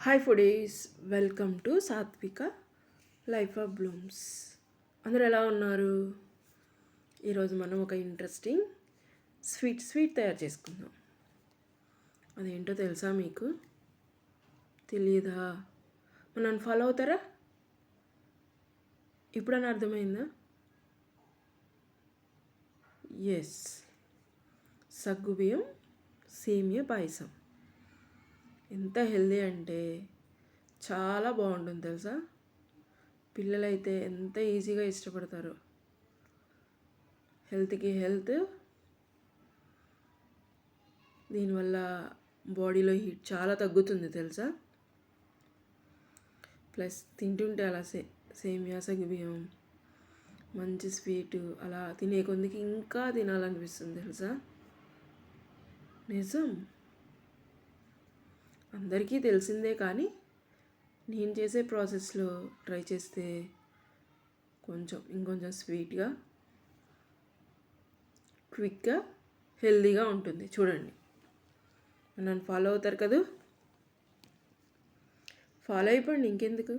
Hi foodies, welcome to సాత్విక life of Bloom's. అందరూ ఎలా ఉన్నారు? ఈరోజు మనం ఒక ఇంట్రెస్టింగ్ స్వీట్ తయారు చేసుకుందాం. అదేంటో తెలుసా మీకు? తెలియదా? నన్ను ఫాలో అవుతారా? ఇప్పుడని అర్థమైందా? ఎస్, సగ్గుబియ్యం సేమియా పాయసం. ఎంత హెల్దీ అంటే చాలా బాగుంటుంది తెలుసా. పిల్లలైతే ఎంత ఈజీగా ఇష్టపడతారో. హెల్త్కి హెల్త్, దీనివల్ల బాడీలో హీట్ చాలా తగ్గుతుంది తెలుసా. ప్లస్ తింటుంటే అలా సేమియా సగ్గుబియ్యం మంచి స్వీటు అలా తినే కొందికి ఇంకా తినాలనిపిస్తుంది తెలుసా. నిజం, అందరికీ తెలిసిందే, కానీ నేను చేసే ప్రాసెస్లో ట్రై చేస్తే ఇంకొంచెం స్వీట్గా, క్విక్గా, హెల్దీగా ఉంటుంది. చూడండి, నన్ను ఫాలో అవుతారు కదా. ఫాలో అయిపోండి, ఇంకెందుకు.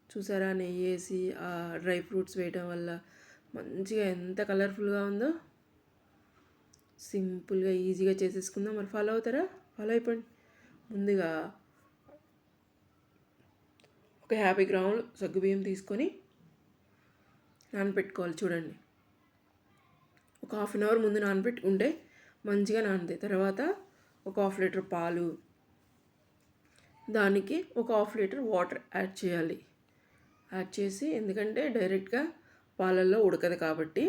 చూసారా, నెయ్యి వేసి ఆ డ్రై ఫ్రూట్స్ వేయటం వల్ల మంచిగా ఎంత కలర్ఫుల్గా ఉందో. సింపుల్గా ఈజీగా చేసేసుకుందాం. మరి ఫాలో అవుతారా? ఫాలో అయిపోండి. ముందుగా ఒక 50 గ్రాములు సగ్గుబియ్యం తీసుకొని నానబెట్టుకోవాలి. చూడండి, ఒక హాఫ్ అన్ అవర్ ముందు నానబెట్టుకుంటే మంచిగా నానుతాయి. తర్వాత ఒక హాఫ్ లీటర్ పాలు, దానికి ఒక హాఫ్ లీటర్ వాటర్ యాడ్ చేయాలి. యాడ్ చేసి, ఎందుకంటే డైరెక్ట్గా పాలల్లో ఉడకదు కాబట్టి,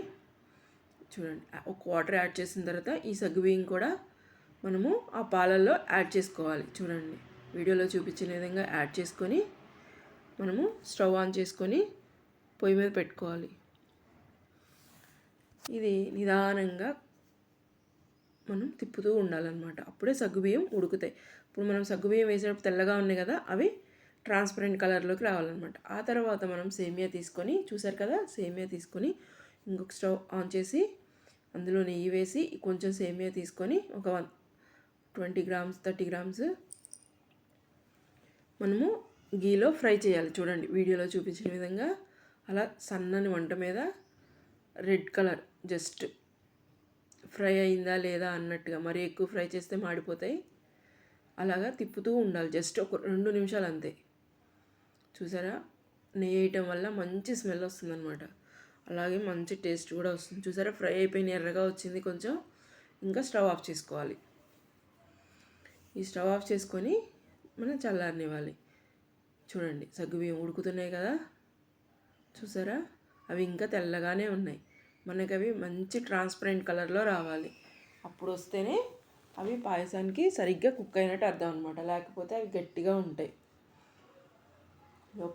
చూడండి, ఒక వాటర్ యాడ్ చేసిన తర్వాత ఈ సగ్గుబియ్యం కూడా మనము ఆ పాలల్లో యాడ్ చేసుకోవాలి. చూడండి, వీడియోలో చూపించిన విధంగా యాడ్ చేసుకొని మనము స్టవ్ ఆన్ చేసుకొని పొయ్యి మీద పెట్టుకోవాలి. ఇది నిదానంగా మనం తిప్పుతూ ఉండాలన్నమాట. అప్పుడే సగ్గుబియ్యం ఉడుకుతాయి. ఇప్పుడు మనం సగ్గుబియ్యం వేసేటప్పుడు తెల్లగా ఉన్నాయి కదా, అవి ట్రాన్స్పరెంట్ కలర్లోకి రావాలన్నమాట. ఆ తర్వాత మనం సేమియా తీసుకొని, చూసారు కదా, సేమియా తీసుకొని ఇంకొక స్టవ్ ఆన్ చేసి అందులో నెయ్యి వేసి కొంచెం సేమియా తీసుకొని ఒక 20 గ్రామ్స్ 30 గ్రామ్స్ మనము గీలో ఫ్రై చేయాలి. చూడండి, వీడియోలో చూపించిన విధంగా అలా సన్నని మంట మీద రెడ్ కలర్ జస్ట్ ఫ్రై అయిందా లేదా అన్నట్టుగా, మరీ ఎక్కువ ఫ్రై చేస్తే మాడిపోతాయి. అలాగా తిప్పుతూ ఉండాలి, జస్ట్ ఒక 2 నిమిషాలు అంతే. చూసారా, నెయ్యి వేయటం వల్ల మంచి స్మెల్ వస్తుందన్నమాట. అలాగే మంచి టేస్ట్ కూడా వస్తుంది. చూసారా, ఫ్రై అయిపోయిన ఎర్రగా వచ్చింది కొంచెం. ఇంకా స్టవ్ ఆఫ్ చేసుకోవాలి. ఈ స్టవ్ ఆఫ్ చేసుకొని మనం చల్లారనివ్వాలి. చూడండి, సగ్గుబియ్యం ఉడుకుతున్నాయి కదా, చూసారా, అవి ఇంకా తెల్లగానే ఉన్నాయి. మనకి అవి మంచి ట్రాన్స్పరెంట్ కలర్లో రావాలి. అప్పుడు వస్తేనే అవి పాయసానికి సరిగ్గా కుక్ అయినట్టు అర్థం అనమాట. లేకపోతే అవి గట్టిగా ఉంటాయి.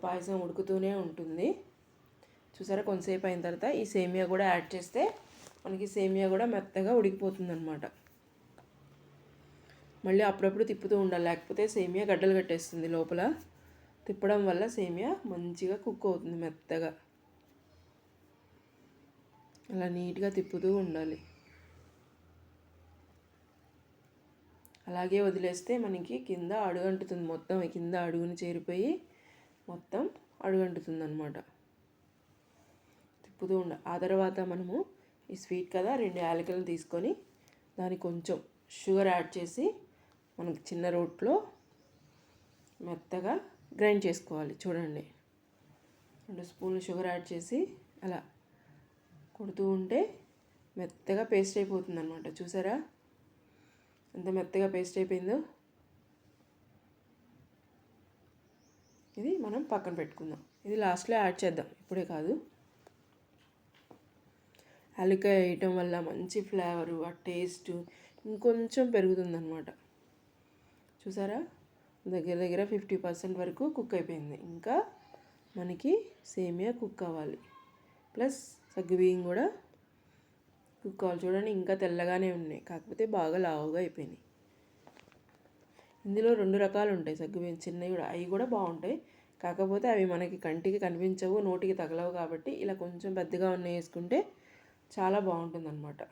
పాయసం ఉడుకుతూనే ఉంటుంది. చూసారా, కొంతసేపు అయిన తర్వాత ఈ సేమియా కూడా యాడ్ చేస్తే మనకి సేమియా కూడా మెత్తగా ఉడికిపోతుంది అనమాట. మళ్ళీ అప్పుడప్పుడు తిప్పుతూ ఉండాలి, లేకపోతే సేమియా గడ్డలు కట్టేస్తుంది లోపల. తిప్పడం వల్ల సేమియా మంచిగా కుక్ అవుతుంది మెత్తగా. అలా నీట్గా తిప్పుతూ ఉండాలి. అలాగే వదిలేస్తే మనకి కింద అడుగంటుతుంది, మొత్తం కింద అడుగుని చేరిపోయి మొత్తం అడుగంటుతుంది అనమాట. తిప్పుతూ ఉండాలి. ఆ తర్వాత మనము ఈ స్వీట్ కదా, 2 యాలకులను తీసుకొని దానికి కొంచెం షుగర్ యాడ్ చేసి మనకి చిన్న రోట్లో మెత్తగా గ్రైండ్ చేసుకోవాలి. చూడండి, 2 స్పూన్లు షుగర్ యాడ్ చేసి అలా కొడుతూ ఉంటే మెత్తగా పేస్ట్ అయిపోతుంది అనమాట. చూసారా, ఎంత మెత్తగా పేస్ట్ అయిపోయిందో. ఇది మనం పక్కన పెట్టుకుందాం. ఇది లాస్ట్లో యాడ్ చేద్దాం, ఇప్పుడే కాదు. యాలక్కాయ వేయటం వల్ల మంచి ఫ్లేవరు, ఆ టేస్ట్ ఇంకొంచెం పెరుగుతుందన్నమాట. చూసారా, దగ్గర 50% వరకు కుక్ అయిపోయింది. ఇంకా మనకి సేమియా కుక్ అవ్వాలి, ప్లస్ సగ్గుబియ్యం కూడా కుక్ అవ్వాలి. చూడండి, ఇంకా తెల్లగానే ఉన్నాయి, కాకపోతే బాగా లావుగా అయిపోయినాయి. ఇందులో 2 రకాలు ఉంటాయి సగ్గుబియ్యం, చిన్నవి కూడా, అవి కూడా బాగుంటాయి. కాకపోతే అవి మనకి కంటికి కనిపించవు, నోటికి తగలవు. కాబట్టి ఇలా కొంచెం పెద్దగా ఉన్నాయి వేసుకుంటే చాలా బాగుంటుంది అన్నమాట.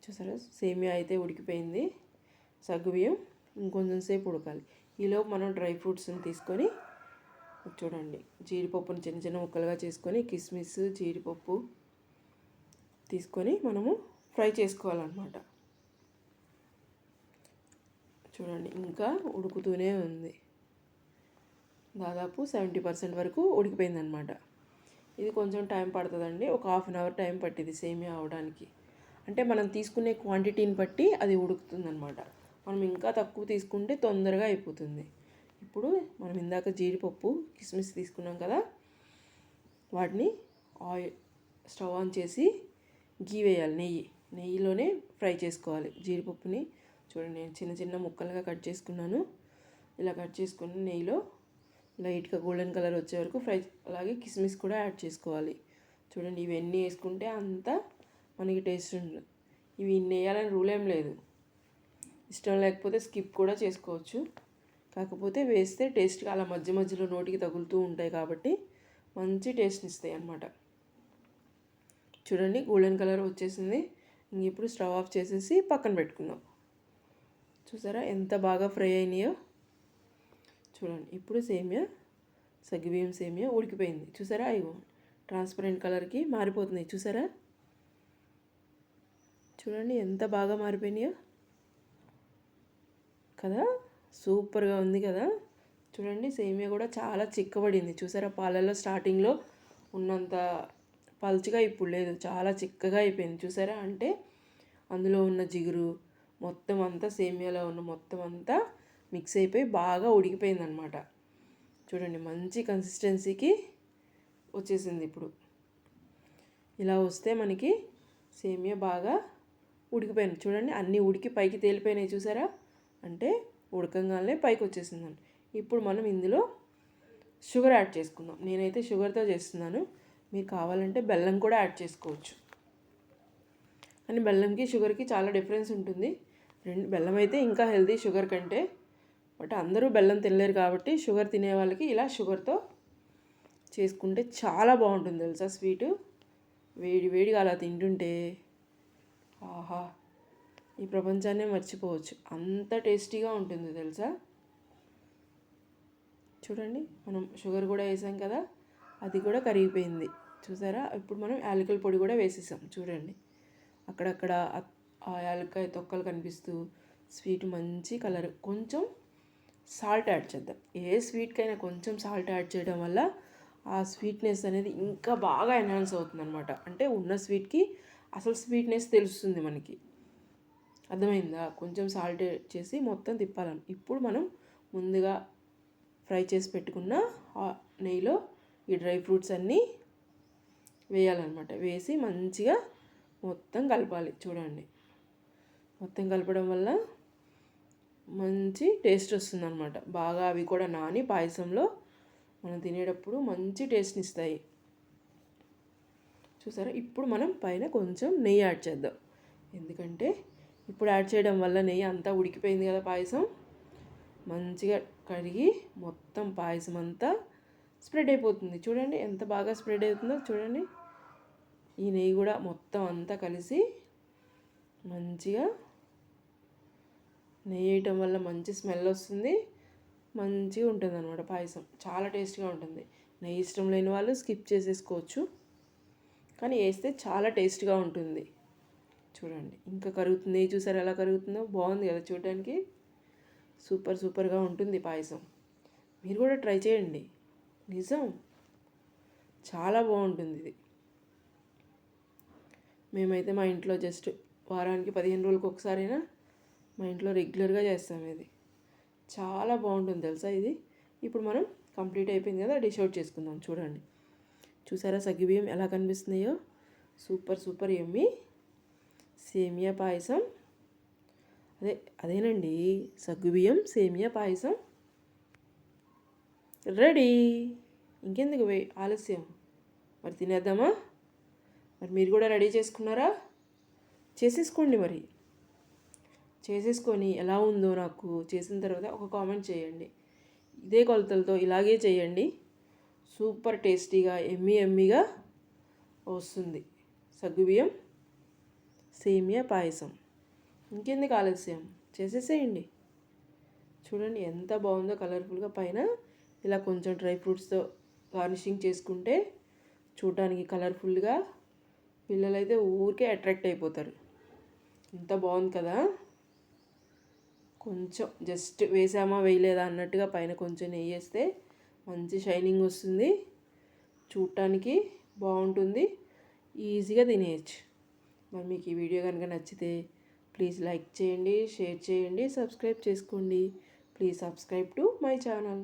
చూసారా, సేమియా అయితే ఉడికిపోయింది. సగ్గుబియ్యం ఇంకొంచెం సేపు ఉడకాలి. ఈలోపు మనం డ్రై ఫ్రూట్స్ని తీసుకొని చూడండి, జీడిపప్పుని చిన్న చిన్న ముక్కలుగా చేసుకొని కిస్మిస్ జీడిపప్పు తీసుకొని మనము ఫ్రై చేసుకోవాలన్నమాట. చూడండి ఇంకా ఉడుకుతూనే ఉంది, దాదాపు 70% వరకు ఉడికిపోయిందనమాట. ఇది కొంచెం టైం పడుతుందండి, ఒక హాఫ్ అన్ అవర్ టైం పట్టింది సేమియా అవడానికి. అంటే మనం తీసుకునే క్వాంటిటీని బట్టి అది ఉడుకుతుందనమాట. మనం ఇంకా తక్కువ తీసుకుంటే తొందరగా అయిపోతుంది. ఇప్పుడు మనం ఇందాక జీడిపప్పు కిస్మిస్ తీసుకున్నాం కదా, వాటిని స్టవ్ ఆన్ చేసి గీ వేయాలి, నెయ్యిలోనే ఫ్రై చేసుకోవాలి. జీడిపప్పుని చూడండి నేను చిన్న చిన్న ముక్కలుగా కట్ చేసుకున్నాను. ఇలా కట్ చేసుకుని నెయ్యిలో లైట్గా గోల్డెన్ కలర్ వచ్చే వరకు ఫ్రై, అలాగే కిస్మిస్ కూడా యాడ్ చేసుకోవాలి. చూడండి ఇవన్నీ వేసుకుంటే అంత మనకి టేస్ట్ ఉంటుంది. ఇవి ఇన్ని వేయాలని రూల్ ఏం లేదు, ఇష్టం లేకపోతే స్కిప్ కూడా చేసుకోవచ్చు. కాకపోతే వేస్తే టేస్ట్గా అలా మధ్య మధ్యలో నోటికి తగులుతూ ఉంటాయి కాబట్టి మంచి టేస్ట్ని ఇస్తాయి అన్నమాట. చూడండి గోల్డెన్ కలర్ వచ్చేసింది. ఇప్పుడు స్టవ్ ఆఫ్ చేసేసి పక్కన పెట్టుకుందాం. చూసారా ఎంత బాగా ఫ్రై అయినాయో. చూడండి ఇప్పుడు సగ్గుబియ్యం సేమియా ఉడికిపోయింది. చూసారా అయ్యో ట్రాన్స్పరెంట్ కలర్కి మారిపోతున్నాయి. చూసారా, చూడండి ఎంత బాగా మారిపోయినాయో కదా, సూపర్గా ఉంది కదా. చూడండి సేమియా కూడా చాలా చిక్కబడింది. చూసారా పాలల్లో స్టార్టింగ్లో ఉన్నంత పల్చగా ఇప్పుడు లేదు, చాలా చిక్కగా అయిపోయింది. చూసారా, అంటే అందులో ఉన్న జిగురు మొత్తం అంతా సేమియాలో ఉన్న మొత్తం అంతా మిక్స్ అయిపోయి బాగా ఉడికిపోయిందనమాట. చూడండి మంచి కన్సిస్టెన్సీకి వచ్చేసింది. ఇప్పుడు ఇలా వస్తే మనకి సేమియా బాగా ఉడికిపోయింది. చూడండి అన్నీ ఉడికి పైకి తేలిపోయినాయి. చూసారా, అంటే ఉడకంగానే పైకి వచ్చేసిందండి. ఇప్పుడు మనం ఇందులో షుగర్ యాడ్ చేసుకుందాం. నేనైతే షుగర్తో చేస్తున్నాను, మీరు కావాలంటే బెల్లం కూడా యాడ్ చేసుకోవచ్చు. కానీ బెల్లంకి షుగర్కి చాలా డిఫరెన్స్ ఉంటుంది. బెల్లం అయితే ఇంకా హెల్తీ షుగర్ కంటే, బట్ అందరూ బెల్లం తినలేరు కాబట్టి షుగర్ తినే వాళ్ళకి ఇలా షుగర్తో చేసుకుంటే చాలా బాగుంటుంది తెలుసా. స్వీటు వేడి వేడిగా అలా తింటుంటే ఆహా, ఈ ప్రపంచాన్నే మర్చిపోవచ్చు, అంత టేస్టీగా ఉంటుంది తెలుసా. చూడండి మనం షుగర్ కూడా వేసాం కదా, అది కూడా కరిగిపోయింది. చూసారా, ఇప్పుడు మనం యాలకుల పొడి కూడా వేసేసాం. చూడండి అక్కడక్కడ ఆ యాలక్కాయ తొక్కలు కనిపిస్తూ స్వీట్ మంచి కలర్. కొంచెం సాల్ట్ యాడ్ చేద్దాం. ఏ స్వీట్కైనా కొంచెం సాల్ట్ యాడ్ చేయడం వల్ల ఆ స్వీట్నెస్ అనేది ఇంకా బాగా ఎన్హాన్స్ అవుతుందన్నమాట. అంటే ఉన్న స్వీట్కి అసలు స్వీట్నెస్ తెలుస్తుంది మనకి, అర్థమైందా. కొంచెం సాల్ట్ చేసి మొత్తం తిప్పాలని. ఇప్పుడు మనం ముందుగా ఫ్రై చేసి పెట్టుకున్న నెయ్యిలో ఈ డ్రై ఫ్రూట్స్ అన్నీ వేయాలన్నమాట. వేసి మంచిగా మొత్తం కలపాలి. చూడండి మొత్తం కలపడం వల్ల మంచి టేస్ట్ వస్తుందన్నమాట. బాగా అవి కూడా నాని పాయసంలో మనం తినేటప్పుడు మంచి టేస్ట్ని ఇస్తాయి. చూసారా, ఇప్పుడు మనం పైన కొంచెం నెయ్యి యాడ్ చేద్దాం. ఎందుకంటే ఇప్పుడు యాడ్ చేయడం వల్ల నెయ్యి అంతా ఉడికిపోయింది కదా, పాయసం మంచిగా కడిగి మొత్తం పాయసం అంతా స్ప్రెడ్ అయిపోతుంది. చూడండి ఎంత బాగా స్ప్రెడ్ అవుతుందో. చూడండి ఈ నెయ్యి కూడా మొత్తం అంతా కలిసి మంచిగా, నెయ్యి వేయటం వల్ల మంచి స్మెల్ వస్తుంది, మంచిగా ఉంటుంది అన్నమాట. పాయసం చాలా టేస్ట్గా ఉంటుంది. నెయ్యి ఇష్టం లేని వాళ్ళు స్కిప్ చేసేసుకోవచ్చు, కానీ వేస్తే చాలా టేస్ట్గా ఉంటుంది. చూడండి ఇంకా కరుగుతుంది. నెయ్యి చూసారు ఎలా కరుగుతుందో, బాగుంది కదా చూడడానికి. సూపర్గా ఉంటుంది పాయసం. మీరు కూడా ట్రై చేయండి, నిజం చాలా బాగుంటుంది ఇది. మేమైతే మా ఇంట్లో జస్ట్ వారానికి 15 రోజులకు ఒకసారైనా మా ఇంట్లో రెగ్యులర్గా చేస్తాం. ఇది చాలా బాగుంటుంది తెలుసా ఇది. ఇప్పుడు మనం కంప్లీట్ అయిపోయింది కదా, డిష్ అవుట్ చేసుకుందాం. చూడండి చూసారా సగ్గుబియ్యం ఎలా కనిపిస్తున్నాయో, సూపర్ యమ్మీ సేమియా పాయసం. అదేనండి సగ్గుబియ్యం సేమియా పాయసం రెడీ. ఇంకెందుకు ఆలస్యం, మరి తినేద్దామా. మరి మీరు కూడా రెడీ చేసుకున్నారా? చేసేసుకోండి. మరి చేసేసుకొని ఎలా ఉందో నాకు చేసిన తర్వాత ఒక కామెంట్ చేయండి. ఇదే కొలతలతో ఇలాగే చేయండి, సూపర్ టేస్టీగా ఎమ్మీగా వస్తుంది సగ్గుబియ్యం సేమియా పాయసం. ఇంకెందుకు ఆలస్యం, చేసేసేయండి. చూడండి ఎంత బాగుందో కలర్ఫుల్గా. పైన ఇలా కొంచెం డ్రై ఫ్రూట్స్తో గార్నిషింగ్ చేసుకుంటే చూడడానికి కలర్ఫుల్గా పిల్లలైతే ఊరికే అట్రాక్ట్ అయిపోతారు. ఎంత బాగుంది కదా. కొంచెం జస్ట్ వేసామా వేయలేదా అన్నట్టుగా పైన కొంచెం నెయ్యి వేస్తే మంచి షైనింగ్ వస్తుంది, చూడటానికి బాగుంటుంది, ఈజీగా తినేయచ్చు. మరి మీకు ఈ వీడియో కనుక నచ్చితే ప్లీజ్ లైక్ చేయండి, షేర్ చేయండి, సబ్స్క్రైబ్ చేసుకోండి. Please subscribe to my channel.